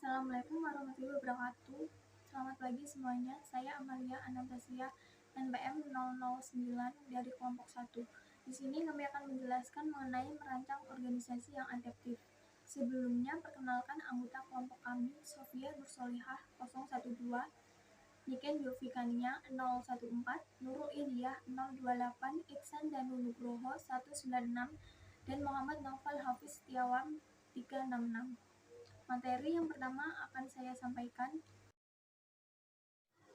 Assalamualaikum warahmatullahi wabarakatuh. Selamat pagi semuanya. Saya Amalia Anastasia, NPM 009 dari kelompok 1. Di sini kami akan menjelaskan mengenai merancang organisasi yang adaptif. Sebelumnya, perkenalkan anggota kelompok kami, Sofia Nursolihah 012, Niken Yofikania 014, Nurul Iliyah 028, Iksan Danu Nugroho 196, dan Muhammad Naufal Hafiz Setiawan 366. Materi yang pertama akan saya sampaikan,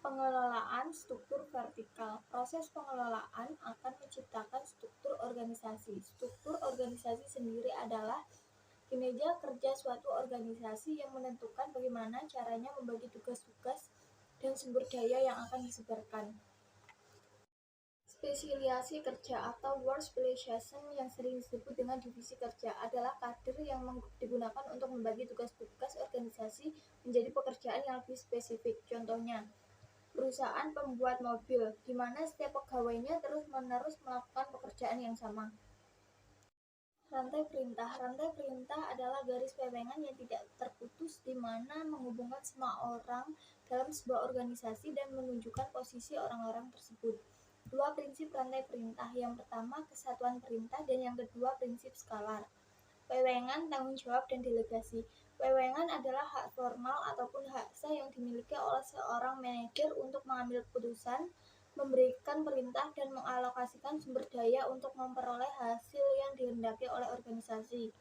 pengelolaan struktur vertikal. Proses pengelolaan akan menciptakan struktur organisasi. Struktur organisasi sendiri adalah kinerja kerja suatu organisasi yang menentukan bagaimana caranya membagi tugas-tugas dan sumber daya yang akan disebarkan. Spesialisasi kerja atau work specialization yang sering disebut dengan divisi kerja adalah kader yang digunakan untuk membagi tugas-tugas organisasi menjadi pekerjaan yang lebih spesifik. Contohnya, perusahaan pembuat mobil, di mana setiap pegawainya terus-menerus melakukan pekerjaan yang sama. Rantai perintah. Rantai perintah adalah garis wewengan yang tidak terputus di mana menghubungkan semua orang dalam sebuah organisasi dan menunjukkan posisi orang-orang tersebut. Dua prinsip rantai perintah. Yang pertama, kesatuan perintah, dan yang kedua, prinsip skalar. Wewengan, tanggung jawab, dan delegasi. Wewengan adalah hak formal ataupun hak sah yang dimiliki oleh seorang manajer untuk mengambil keputusan, memberikan perintah, dan mengalokasikan sumber daya untuk memperoleh hasil yang dikehendaki oleh organisasi.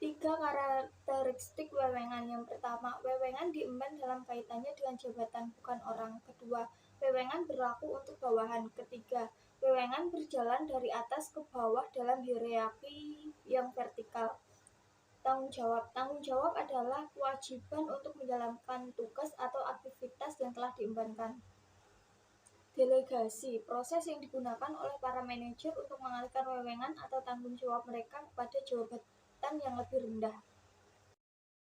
3 karakteristik wewengan. Yang pertama, wewengan diemban dalam kaitannya dengan jabatan, bukan orang. Kedua, wewengan berlaku untuk bawahan. Ketiga, wewengan berjalan dari atas ke bawah dalam hierarki yang vertikal. Tanggung jawab. Tanggung jawab adalah kewajiban untuk menjalankan tugas atau aktivitas yang telah diembankan. Delegasi, proses yang digunakan oleh para manajer untuk mengalihkan wewengan atau tanggung jawab mereka kepada jabatan yang lebih rendah.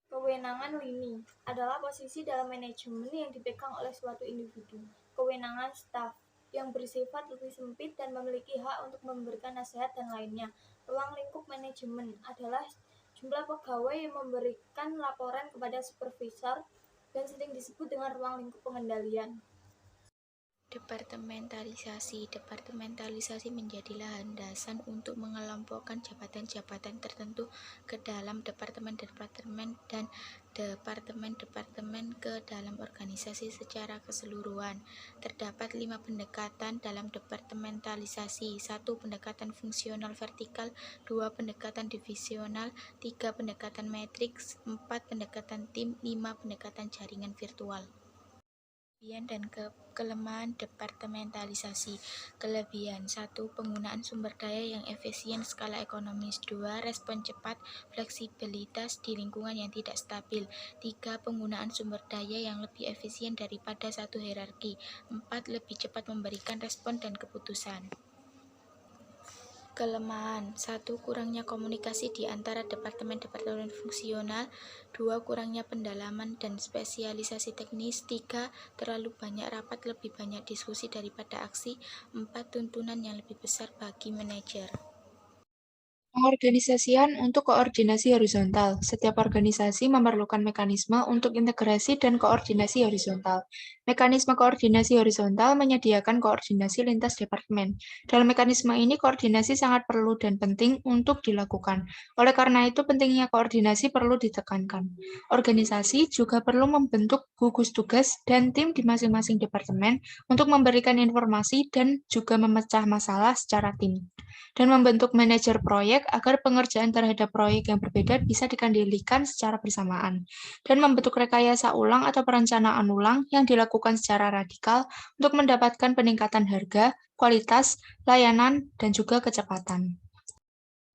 Kewenangan lini adalah posisi dalam manajemen yang dipegang oleh suatu individu. Kewenangan staf yang bersifat lebih sempit dan memiliki hak untuk memberikan nasihat dan lainnya. Ruang lingkup manajemen adalah jumlah pegawai yang memberikan laporan kepada supervisor dan sering disebut dengan ruang lingkup pengendalian. Departementalisasi. Departementalisasi menjadi landasan untuk mengelompokkan jabatan-jabatan tertentu ke dalam departemen-departemen dan departemen-departemen ke dalam organisasi secara keseluruhan. Terdapat 5 pendekatan dalam departementalisasi. 1. Pendekatan fungsional vertikal, 2. Pendekatan divisional, 3. Pendekatan matriks, 4. Pendekatan tim, 5. Pendekatan jaringan virtual. Kelebihan dan kelemahan departementalisasi. Kelebihan: 1. Penggunaan sumber daya yang efisien skala ekonomis. 2. Respon cepat, fleksibilitas di lingkungan yang tidak stabil. 3. Penggunaan sumber daya yang lebih efisien daripada satu hierarki. 4. Lebih cepat memberikan respon dan keputusan. Kelemahan: 1. Kurangnya komunikasi di antara departemen-departemen fungsional. 2. Kurangnya pendalaman dan spesialisasi teknis. 3. Terlalu banyak rapat, lebih banyak diskusi daripada aksi. 4. Tuntunan yang lebih besar bagi manajer. Pengorganisasian untuk koordinasi horizontal. Setiap organisasi memerlukan mekanisme untuk integrasi dan koordinasi horizontal. Mekanisme koordinasi horizontal menyediakan koordinasi lintas departemen. Dalam mekanisme ini, koordinasi sangat perlu dan penting untuk dilakukan. Oleh karena itu, pentingnya koordinasi perlu ditekankan. Organisasi juga perlu membentuk gugus tugas dan tim di masing-masing departemen untuk memberikan informasi dan juga memecah masalah secara tim, dan membentuk manajer proyek agar pengerjaan terhadap proyek yang berbeda bisa dikendalikan secara bersamaan, dan membentuk rekayasa ulang atau perencanaan ulang yang dilakukan secara radikal untuk mendapatkan peningkatan harga, kualitas, layanan, dan juga kecepatan.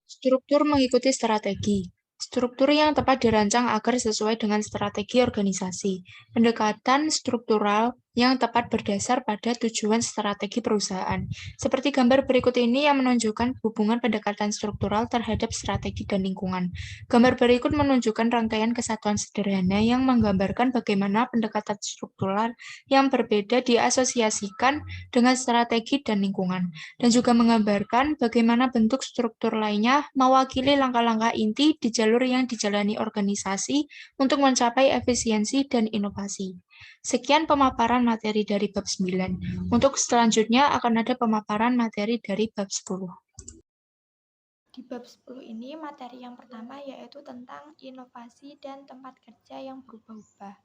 Struktur mengikuti strategi. Struktur yang tepat dirancang agar sesuai dengan strategi organisasi. Pendekatan struktural yang tepat berdasar pada tujuan strategi perusahaan. Seperti gambar berikut ini yang menunjukkan hubungan pendekatan struktural terhadap strategi dan lingkungan. Gambar berikut menunjukkan rangkaian kesatuan sederhana yang menggambarkan bagaimana pendekatan struktural yang berbeda diasosiasikan dengan strategi dan lingkungan, dan juga menggambarkan bagaimana bentuk struktur lainnya mewakili langkah-langkah inti di jalur yang dijalani organisasi untuk mencapai efisiensi dan inovasi. Sekian pemaparan materi dari bab 9. Untuk selanjutnya akan ada pemaparan materi dari bab 10. Di bab 10 ini materi yang pertama yaitu tentang inovasi dan tempat kerja yang berubah-ubah.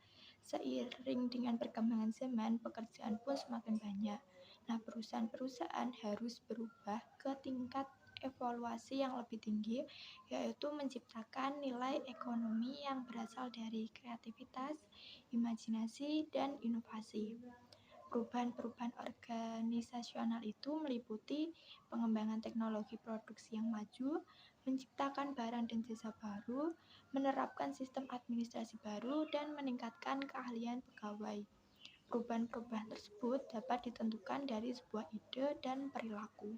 Seiring dengan perkembangan zaman, pekerjaan pun semakin banyak. Nah, perusahaan-perusahaan harus berubah ke tingkat evaluasi yang lebih tinggi, yaitu menciptakan nilai ekonomi yang berasal dari kreativitas, imajinasi, dan inovasi. Perubahan-perubahan organisasional itu meliputi pengembangan teknologi produksi yang maju, menciptakan barang dan jasa baru, menerapkan sistem administrasi baru, dan meningkatkan keahlian pegawai. Perubahan-perubahan tersebut dapat ditentukan dari sebuah ide dan perilaku.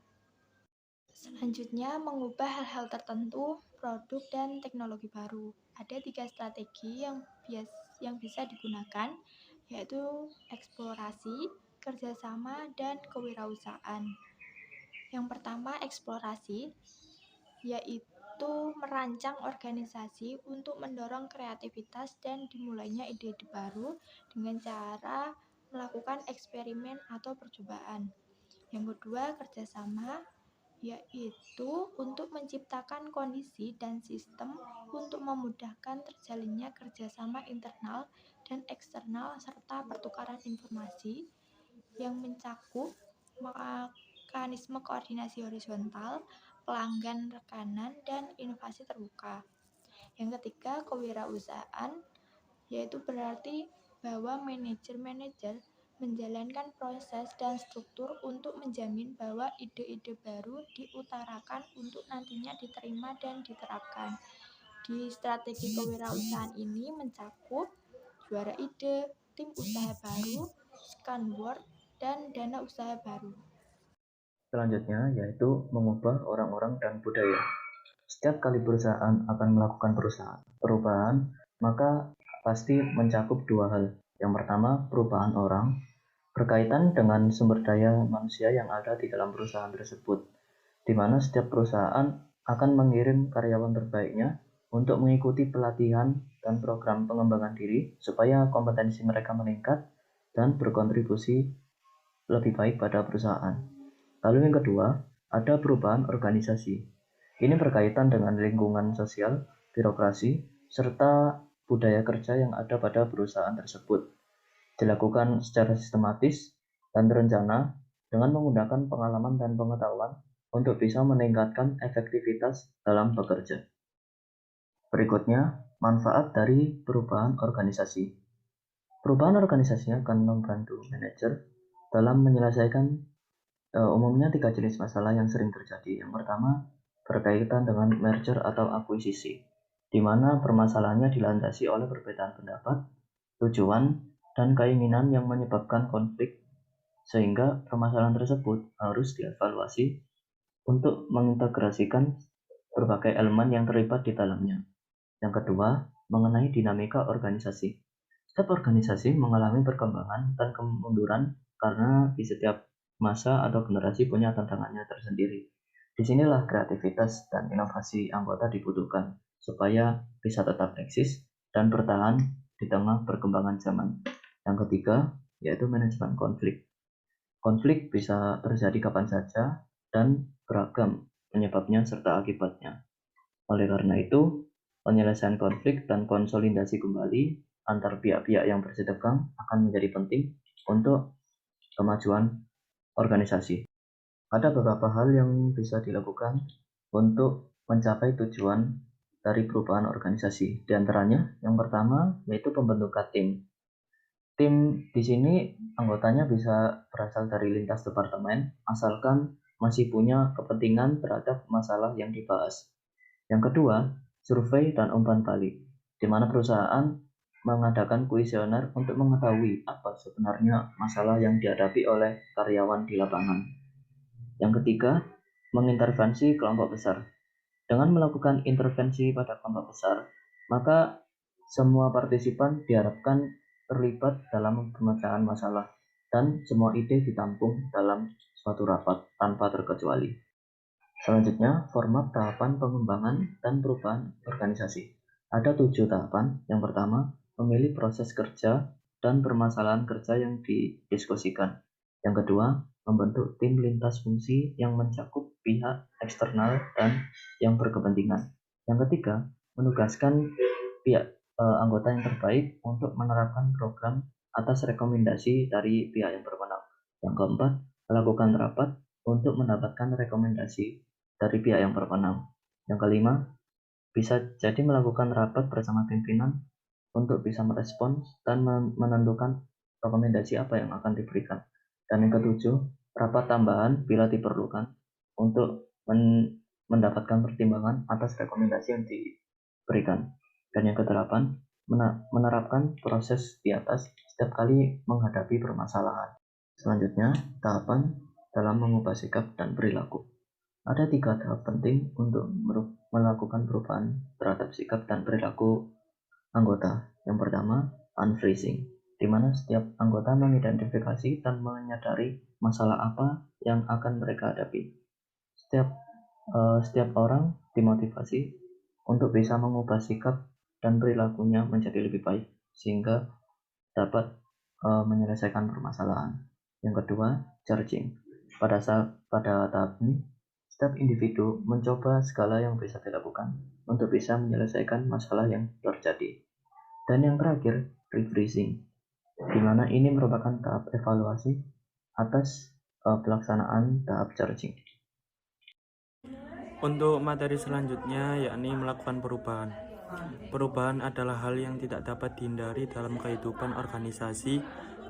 Selanjutnya, mengubah hal-hal tertentu, produk, dan teknologi baru. Ada 3 strategi yang bisa digunakan, yaitu eksplorasi, kerjasama, dan kewirausahaan. Yang pertama, eksplorasi, yaitu merancang organisasi untuk mendorong kreativitas dan dimulainya ide-ide baru dengan cara melakukan eksperimen atau percobaan. Yang kedua, kerjasama, yaitu untuk menciptakan kondisi dan sistem untuk memudahkan terjalinnya kerjasama internal dan eksternal serta pertukaran informasi yang mencakup mekanisme koordinasi horizontal, pelanggan rekanan, dan inovasi terbuka. Yang ketiga, kewirausahaan, yaitu berarti bahwa manajer-manajer menjalankan proses dan struktur untuk menjamin bahwa ide-ide baru diutarakan untuk nantinya diterima dan diterapkan. Di strategi kewirausahaan ini mencakup juara ide, tim usaha baru, scanword, dan dana usaha baru. Selanjutnya yaitu mengubah orang-orang dan budaya. Setiap kali perusahaan akan melakukan perubahan, maka pasti mencakup 2 hal. Yang pertama, perubahan orang, berkaitan dengan sumber daya manusia yang ada di dalam perusahaan tersebut, di mana setiap perusahaan akan mengirim karyawan terbaiknya untuk mengikuti pelatihan dan program pengembangan diri supaya kompetensi mereka meningkat dan berkontribusi lebih baik pada perusahaan. Lalu yang kedua, ada perubahan organisasi. Ini berkaitan dengan lingkungan sosial, birokrasi, serta budaya kerja yang ada pada perusahaan tersebut. Dilakukan secara sistematis dan terencana dengan menggunakan pengalaman dan pengetahuan untuk bisa meningkatkan efektivitas dalam bekerja. Berikutnya, manfaat dari perubahan organisasi. Perubahan organisasi akan membantu manajer dalam menyelesaikan umumnya 3 jenis masalah yang sering terjadi. Yang pertama, berkaitan dengan merger atau akuisisi, di mana permasalahannya dilandasi oleh perbedaan pendapat, tujuan, dan keinginan yang menyebabkan konflik, sehingga permasalahan tersebut harus dievaluasi untuk mengintegrasikan berbagai elemen yang terlibat di dalamnya. Yang kedua, mengenai dinamika organisasi. Setiap organisasi mengalami perkembangan dan kemunduran karena di setiap masa atau generasi punya tantangannya tersendiri. Disinilah kreativitas dan inovasi anggota dibutuhkan supaya bisa tetap eksis dan bertahan di tengah perkembangan zaman. Yang ketiga, yaitu manajemen konflik. Konflik bisa terjadi kapan saja dan beragam penyebabnya serta akibatnya. Oleh karena itu, penyelesaian konflik dan konsolidasi kembali antar pihak-pihak yang bersitegang akan menjadi penting untuk kemajuan organisasi. Ada beberapa hal yang bisa dilakukan untuk mencapai tujuan dari perubahan organisasi. Di antaranya, yang pertama yaitu pembentukan tim. Tim di sini anggotanya bisa berasal dari lintas departemen, asalkan masih punya kepentingan terhadap masalah yang dibahas. Yang kedua, survei dan umpan balik, di mana perusahaan mengadakan kuesioner untuk mengetahui apa sebenarnya masalah yang dihadapi oleh karyawan di lapangan. Yang ketiga, mengintervensi kelompok besar. Dengan melakukan intervensi pada kelompok besar, maka semua partisipan diharapkan terlibat dalam pemecahan masalah dan semua ide ditampung dalam suatu rapat tanpa terkecuali. Selanjutnya, format tahapan pengembangan dan perubahan organisasi. Ada 7 tahapan. Yang pertama, memilih proses kerja dan permasalahan kerja yang didiskusikan. Yang kedua, membentuk tim lintas fungsi yang mencakup pihak eksternal dan yang berkepentingan. Yang ketiga, menugaskan pihak anggota yang terbaik untuk menerapkan program atas rekomendasi dari pihak yang berwenang. Yang keempat, melakukan rapat untuk mendapatkan rekomendasi dari pihak yang berwenang. Yang kelima, bisa jadi melakukan rapat bersama pimpinan untuk bisa merespons dan menentukan rekomendasi apa yang akan diberikan. Dan yang ketujuh, rapat tambahan bila diperlukan untuk mendapatkan pertimbangan atas rekomendasi yang diberikan. Dan yang kedelapan, menerapkan proses di atas setiap kali menghadapi permasalahan. Selanjutnya, tahapan dalam mengubah sikap dan perilaku. Ada 3 tahap penting untuk melakukan perubahan terhadap sikap dan perilaku anggota. Yang pertama, unfreezing, di mana setiap anggota mengidentifikasi dan menyadari masalah apa yang akan mereka hadapi. Setiap orang dimotivasi untuk bisa mengubah sikap dan perilakunya menjadi lebih baik, sehingga dapat menyelesaikan permasalahan. Yang kedua, charging. Pada tahap ini, setiap individu mencoba segala yang bisa dilakukan untuk bisa menyelesaikan masalah yang terjadi. Dan yang terakhir, refreezing, di mana ini merupakan tahap evaluasi atas pelaksanaan tahap charging. Untuk materi selanjutnya, yakni melakukan perubahan. Perubahan adalah hal yang tidak dapat dihindari dalam kehidupan organisasi,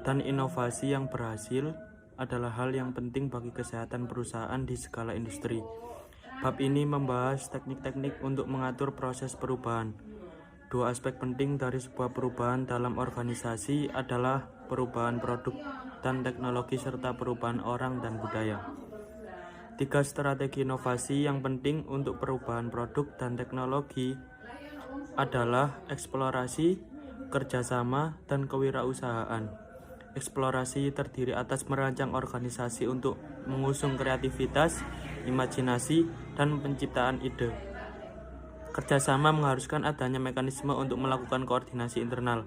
dan inovasi yang berhasil adalah hal yang penting bagi kesehatan perusahaan di segala industri. Bab ini membahas teknik-teknik untuk mengatur proses perubahan. 2 aspek penting dari sebuah perubahan dalam organisasi adalah perubahan produk dan teknologi serta perubahan orang dan budaya. 3 strategi inovasi yang penting untuk perubahan produk dan teknologi adalah eksplorasi, kerjasama, dan kewirausahaan. Eksplorasi terdiri atas merancang organisasi untuk mengusung kreativitas, imajinasi, dan penciptaan ide. Kerjasama mengharuskan adanya mekanisme untuk melakukan koordinasi internal,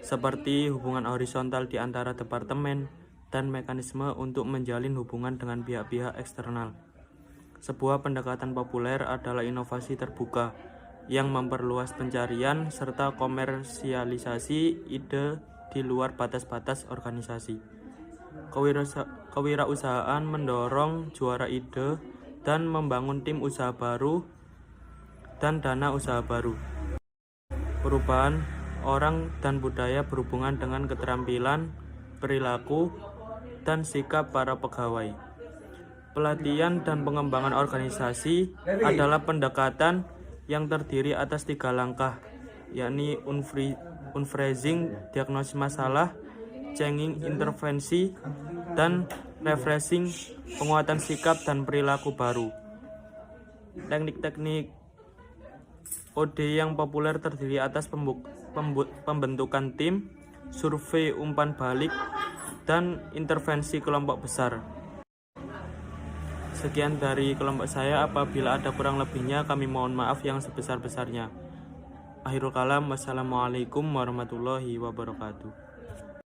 seperti hubungan horizontal di antara departemen, dan mekanisme untuk menjalin hubungan dengan pihak-pihak eksternal. Sebuah pendekatan populer adalah inovasi terbuka, yang memperluas pencarian serta komersialisasi ide di luar batas-batas organisasi. Kewirausahaan mendorong juara ide dan membangun tim usaha baru dan dana usaha baru. Perubahan orang dan budaya berhubungan dengan keterampilan, perilaku, dan sikap para pegawai. Pelatihan dan pengembangan organisasi adalah pendekatan yang terdiri atas 3 langkah, yakni unfreezing, diagnosis masalah, changing, intervensi, dan refreshing, penguatan sikap dan perilaku baru. Teknik-teknik OD yang populer terdiri atas pembentukan tim, survei umpan balik, dan intervensi kelompok besar. Sekian dari kelompok saya. Apabila ada kurang lebihnya, kami mohon maaf yang sebesar-besarnya. Akhirul kalam, wassalamualaikum warahmatullahi wabarakatuh.